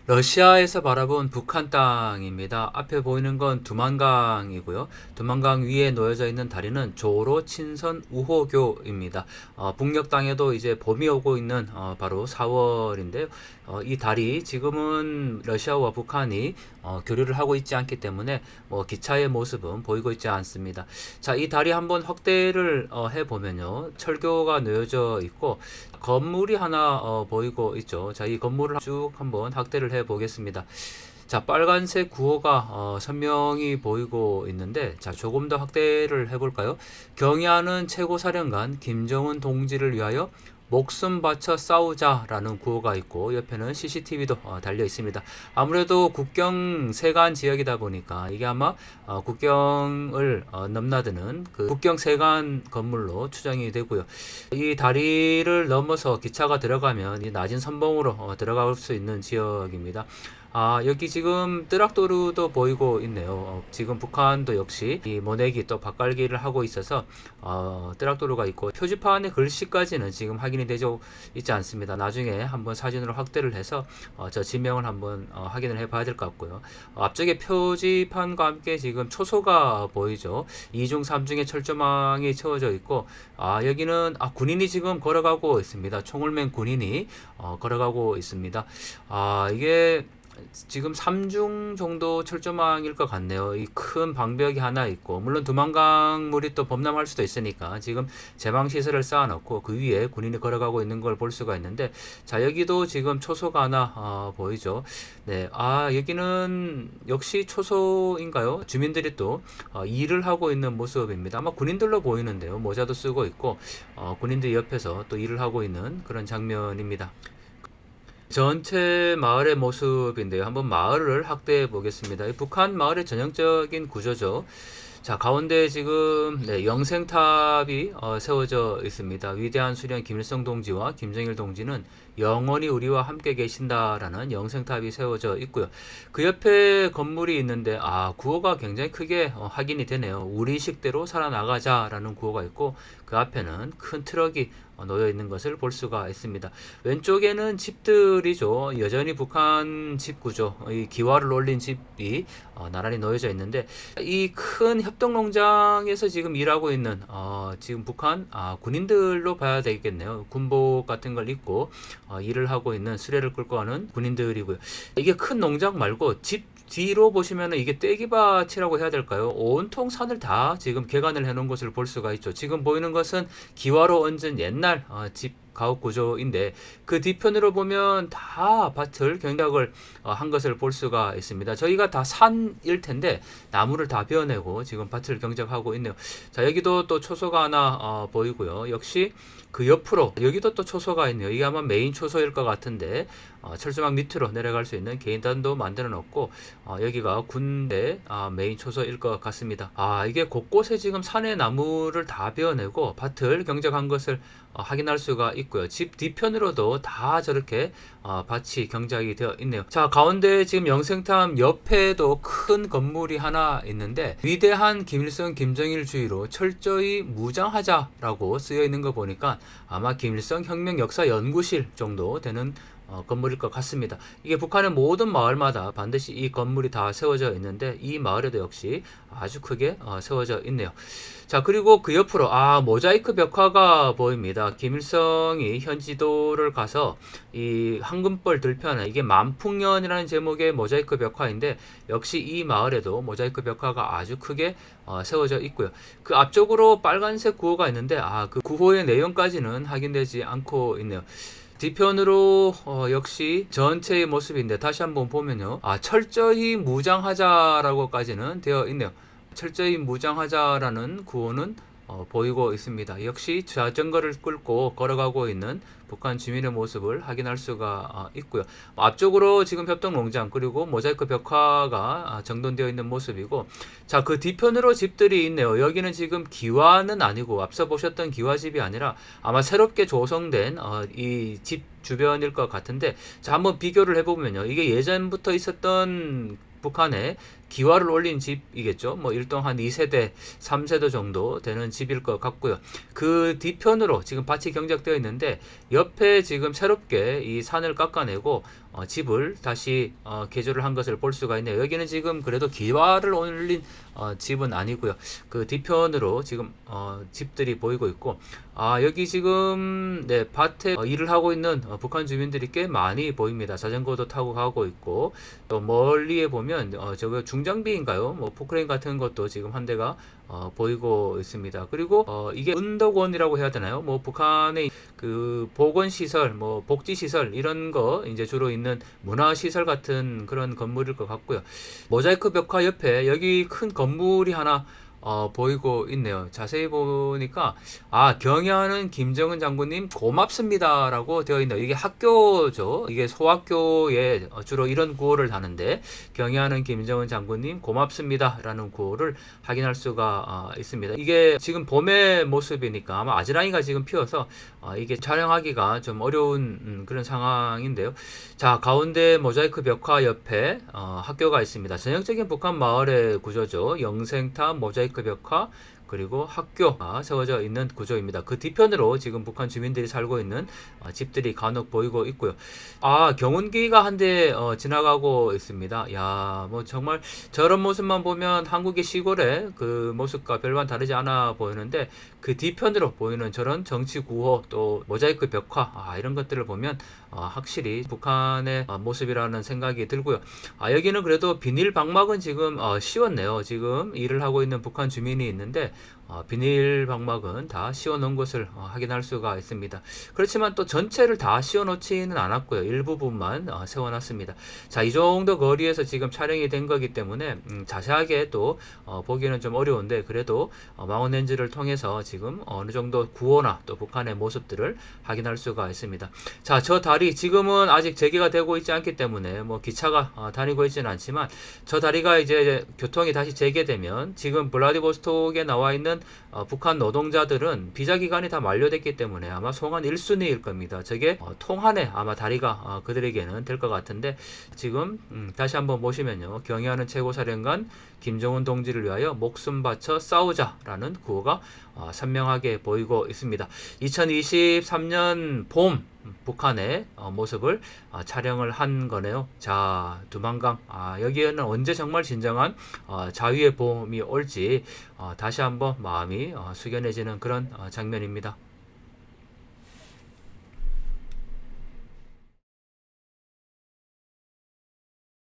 러시아에서 바라본 북한 땅입니다. 앞에 보이는 건 두만강이고요. 두만강 위에 놓여져 있는 다리는 조로 친선 우호교입니다. 북녘 땅에도 이제 봄이 오고 있는 바로 4월인데요. 이 다리 지금은 러시아와 북한이 교류를 하고 있지 않기 때문에 뭐 기차의 모습은 보이고 있지 않습니다. 자, 이 다리 한번 확대를 해보면요. 철교가 놓여져 있고 건물이 하나 보이고 있죠. 자, 이 건물을 쭉 한번 확대를 해 보겠습니다. 자, 빨간색 구호가 선명히 보이고 있는데, 자, 조금 더 확대를 해볼까요? 경의하는 최고사령관 김정은 동지를 위하여 목숨 바쳐 싸우자라는 구호가 있고 옆에는 CCTV도 달려 있습니다. 아무래도 국경 세관 지역이다 보니까 이게 아마 국경을 넘나드는 그 국경 세관 건물로 추정이 되고요. 이 다리를 넘어서 기차가 들어가면 이 낮은 선봉으로 들어갈 수 있는 지역입니다. 여기 지금 뜨락도루도 보이고 있네요. 지금 북한도 역시 이 모내기 또 밭갈기를 하고 있어서 뜨락도루가 있고 표지판의 글씨까지는 지금 확인이 되지 있지 않습니다. 나중에 한번 사진으로 확대를 해서 저 지명을 한번 확인을 해봐야 될 것 같고요. 앞쪽에 표지판과 함께 지금 초소가 보이죠. 2중 3중의 철조망이 채워져 있고 여기는 군인이 지금 걸어가고 있습니다. 총을 맨 군인이 걸어가고 있습니다. 이게 지금 3중 정도 철조망일 것 같네요. 이 큰 방벽이 하나 있고, 물론 두만강물이 또 범람할 수도 있으니까 지금 제방시설을 쌓아놓고 그 위에 군인이 걸어가고 있는 걸 볼 수가 있는데, 자, 여기도 지금 초소가 하나 보이죠. 네, 여기는 역시 초소인가요? 주민들이 또 일을 하고 있는 모습입니다. 아마 군인들로 보이는데요. 모자도 쓰고 있고, 군인들 옆에서 또 일을 하고 있는 그런 장면입니다. 전체 마을의 모습인데요. 한번 마을을 확대해 보겠습니다. 북한 마을의 전형적인 구조죠. 자, 가운데 지금 영생탑이 세워져 있습니다. 위대한 수령 김일성 동지와 김정일 동지는 영원히 우리와 함께 계신다라는 영생탑이 세워져 있고요. 그 옆에 건물이 있는데 구호가 굉장히 크게 확인이 되네요. 우리 식대로 살아나가자라는 구호가 있고 그 앞에는 큰 트럭이 놓여 있는 것을 볼 수가 있습니다. 왼쪽에는 집들이죠. 여전히 북한 집 구조, 이 기와를 올린 집이 나란히 놓여져 있는데 이 큰 협동농장에서 지금 일하고 있는 지금 북한 군인들로 봐야 되겠네요. 군복 같은 걸 입고 일을 하고 있는 수레를 끌고 가는 군인들이고요. 이게 큰 농장 말고 집 뒤로 보시면은 이게 떼기밭이라고 해야 될까요? 온통 산을 다 지금 개간을 해놓은 것을 볼 수가 있죠. 지금 보이는 것은 기와로 얹은 옛날 집 가옥 구조인데 그 뒤편으로 보면 다 밭을 경작을 한 것을 볼 수가 있습니다. 저희가 다 산일 텐데 나무를 다 베어내고 지금 밭을 경작하고 있네요. 자, 여기도 또 초소가 하나 보이고요. 역시 그 옆으로 여기도 또 초소가 있네요. 이게 아마 메인 초소일 것 같은데 철조망 밑으로 내려갈 수 있는 개인단도 만들어 놓고 여기가 군대 메인 초소일 것 같습니다. 이게 곳곳에 지금 산의 나무를 다 베어내고 밭을 경작한 것을 확인할 수가 있고요. 집 뒤편으로도 다 저렇게 밭이 경작이 되어 있네요. 자, 가운데 지금 영생탑 옆에도 큰 건물이 하나 있는데 위대한 김일성 김정일 주의로 철저히 무장하자라고 쓰여 있는 거 보니까 아마 김일성 혁명 역사 연구실 정도 되는 건물일 것 같습니다. 이게 북한의 모든 마을마다 반드시 이 건물이 다 세워져 있는데 이 마을에도 역시 아주 크게 세워져 있네요. 자, 그리고 그 옆으로 모자이크 벽화가 보입니다. 김일성이 현지도를 가서 이 황금벌 들편에 이게 만풍년이라는 제목의 모자이크 벽화인데 역시 이 마을에도 모자이크 벽화가 아주 크게 세워져 있고요. 그 앞쪽으로 빨간색 구호가 있는데 그 구호의 내용까지는 확인되지 않고 있네요. 뒤편으로 역시 전체의 모습인데 다시 한번 보면요. 철저히 무장하자라고까지는 되어 있네요. 철저히 무장하자라는 구호는 보이고 있습니다. 역시 자전거를 끌고 걸어가고 있는 북한 주민의 모습을 확인할 수가 있고요. 앞쪽으로 지금 협동농장 그리고 모자이크 벽화가 정돈되어 있는 모습이고 자, 그 뒤편으로 집들이 있네요. 여기는 지금 기와는 아니고 앞서 보셨던 기와집이 아니라 아마 새롭게 조성된 이 집 주변일 것 같은데 자, 한번 비교를 해보면요. 이게 예전부터 있었던 북한의 기와를 올린 집이겠죠. 뭐 일동 한 2세대, 3세대 정도 되는 집일 것 같고요. 그 뒤편으로 지금 밭이 경작되어 있는데 옆에 지금 새롭게 이 산을 깎아내고 집을 다시 개조를 한 것을 볼 수가 있네요. 여기는 지금 그래도 기와를 올린 집은 아니고요. 그 뒤편으로 지금 집들이 보이고 있고, 여기 지금 네, 밭에 일을 하고 있는 북한 주민들이 꽤 많이 보입니다. 자전거도 타고 가고 있고, 또 멀리에 보면 저거 중장비인가요? 뭐 포크레인 같은 것도 지금 한 대가 보이고 있습니다. 그리고 이게 은덕원이라고 해야 되나요? 뭐 북한의 그 보건시설, 뭐 복지시설 이런 거 이제 주로 있는 문화시설 같은 그런 건물일 것 같고요. 모자이크 벽화 옆에 여기 큰 건물이 하나 보이고 있네요. 자세히 보니까 경의하는 김정은 장군님 고맙습니다라고 되어 있네요. 이게 학교죠. 이게 소학교에 주로 이런 구호를 하는데 경의하는 김정은 장군님 고맙습니다라는 구호를 확인할 수가 있습니다. 이게 지금 봄의 모습이니까 아마 아지랑이가 지금 피어서 이게 촬영하기가 좀 어려운 그런 상황인데요. 자, 가운데 모자이크 벽화 옆에 학교가 있습니다. 전형적인 북한 마을의 구조죠. 영생탑, 모자이크 벽화, 그리고 학교가 세워져 있는 구조입니다. 그 뒤편으로 지금 북한 주민들이 살고 있는 집들이 간혹 보이고 있고요. 경운기가 한 대 지나가고 있습니다. 야, 뭐 정말 저런 모습만 보면 한국의 시골의 그 모습과 별반 다르지 않아 보이는데 그 뒤편으로 보이는 저런 정치 구호 또 모자이크 벽화 이런 것들을 보면 확실히 북한의 모습이라는 생각이 들고요. 여기는 그래도 비닐 방막은 지금 씌웠네요. 지금 일을 하고 있는 북한 주민이 있는데 비닐 방막은 다 씌워놓은 것을 확인할 수가 있습니다. 그렇지만 또 전체를 다 씌워놓지는 않았고요. 일부분만 세워놨습니다. 자, 이 정도 거리에서 지금 촬영이 된 거기 때문에 자세하게 또 보기는 좀 어려운데 그래도 망원 렌즈를 통해서 지금 어느 정도 구호나 또 북한의 모습들을 확인할 수가 있습니다. 자, 저 다리 지금은 아직 재개가 되고 있지 않기 때문에 뭐 기차가 다니고 있지는 않지만 저 다리가 이제 교통이 다시 재개되면 지금 블라디보스톡에 나와 있는 북한 노동자들은 비자 기간이 다 만료됐기 때문에 아마 송환 1순위일 겁니다. 저게 통한의 아마 다리가 그들에게는 될 것 같은데 지금 다시 한번 보시면요. 경의하는 최고사령관 김정은 동지를 위하여 목숨 바쳐 싸우자라는 구호가 선명하게 보이고 있습니다. 2023년 봄 북한의 모습을 촬영을 한 거네요. 자, 두만강 여기에는 언제 정말 진정한 자유의 봄이 올지 다시 한번 마음이 숙연해지는 그런 장면입니다.